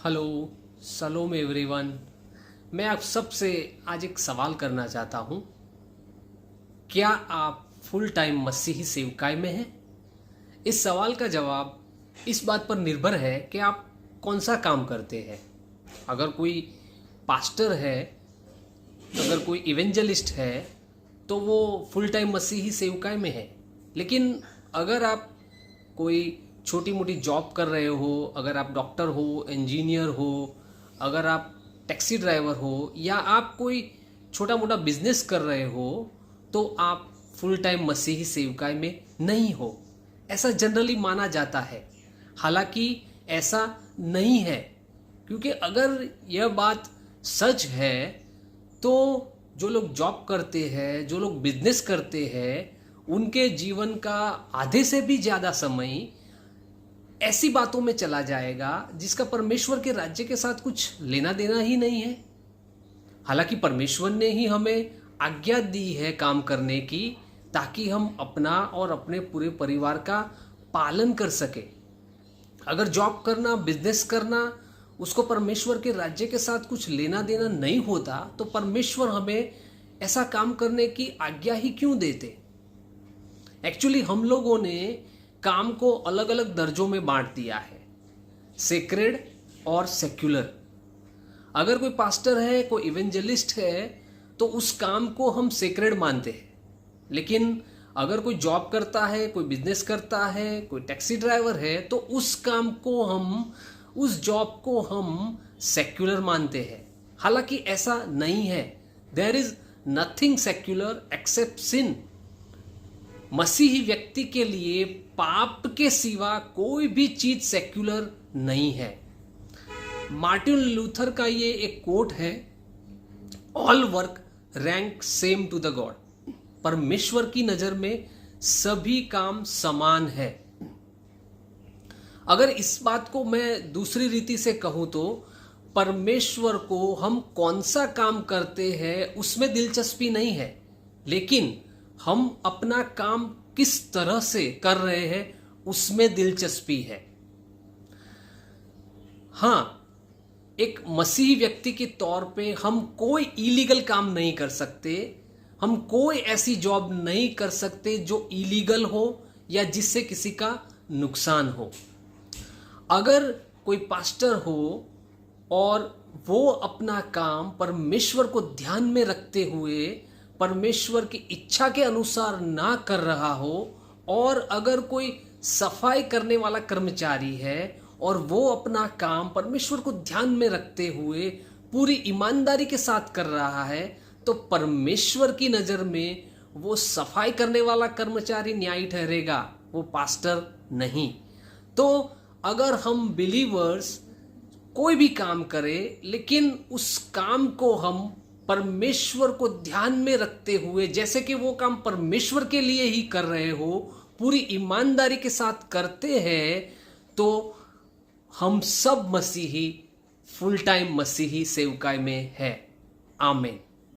Hello, Salom everyone. मैं आप सबसे आज एक सवाल करना चाहता हूँ। क्या आप फुल टाइम मसीही सेवकाई में हैं? इस सवाल का जवाब इस बात पर निर्भर है कि आप कौन सा काम करते हैं। अगर कोई पास्टर है, अगर कोई इवेंजलिस्ट है, तो वो फुल टाइम मसीही सेवकाई में है। लेकिन अगर आप कोई छोटी मोटी जॉब कर रहे हो, अगर आप डॉक्टर हो, इंजीनियर हो, अगर आप टैक्सी ड्राइवर हो, या आप कोई छोटा मोटा बिजनेस कर रहे हो, तो आप फुल टाइम मसीही सेवकाई में नहीं हो। ऐसा जनरली माना जाता है। हालांकि ऐसा नहीं है, क्योंकि अगर यह बात सच है तो जो लोग जॉब करते हैं, जो लोग बिजनेस करते हैं, उनके जीवन का आधे से भी ज़्यादा समय ऐसी बातों में चला जाएगा जिसका परमेश्वर के राज्य के साथ कुछ लेना देना ही नहीं है। हालांकि परमेश्वर ने ही हमें आज्ञा दी है काम करने की, ताकि हम अपना और अपने पूरे परिवार का पालन कर सके। अगर जॉब करना, बिजनेस करना, उसको परमेश्वर के राज्य के साथ कुछ लेना देना नहीं होता, तो परमेश्वर हमें ऐसा काम करने की आज्ञा ही क्यों देते। एक्चुअली हम लोगों ने काम को अलग अलग दर्जों में बांट दिया है, सेक्रेड और सेक्युलर। अगर कोई पास्टर है, कोई इवेंजलिस्ट है, तो उस काम को हम सेक्रेड मानते हैं। लेकिन अगर कोई जॉब करता है, कोई बिजनेस करता है, कोई टैक्सी ड्राइवर है, तो उस काम को हम, उस जॉब को हम सेक्युलर मानते हैं। हालांकि ऐसा नहीं है। There is nothing secular except sin. मसीही व्यक्ति के लिए पाप के सिवा कोई भी चीज सेक्युलर नहीं है। मार्टिन लूथर का ये एक कोट है, all work rank same to the god. परमेश्वर की नजर में सभी काम समान है। अगर इस बात को मैं दूसरी रीति से कहूं तो परमेश्वर को हम कौन सा काम करते हैं उसमें दिलचस्पी नहीं है, लेकिन हम अपना काम किस तरह से कर रहे हैं उसमें दिलचस्पी है। हां, एक मसीही व्यक्ति के तौर पे हम कोई इलीगल काम नहीं कर सकते। हम कोई ऐसी जॉब नहीं कर सकते जो इलीगल हो या जिससे किसी का नुकसान हो। अगर कोई पास्टर हो और वो अपना काम परमेश्वर को ध्यान में रखते हुए परमेश्वर की इच्छा के अनुसार ना कर रहा हो, और अगर कोई सफाई करने वाला कर्मचारी है और वो अपना काम परमेश्वर को ध्यान में रखते हुए पूरी ईमानदारी के साथ कर रहा है, तो परमेश्वर की नजर में वो सफाई करने वाला कर्मचारी न्यायी ठहरेगा, वो पास्टर नहीं। तो अगर हम बिलीवर्स कोई भी काम करें, लेकिन उस काम को हम परमेश्वर को ध्यान में रखते हुए, जैसे कि वो काम परमेश्वर के लिए ही कर रहे हो, पूरी ईमानदारी के साथ करते हैं, तो हम सब मसीही फुल टाइम मसीही सेवकाई में है। आमीन।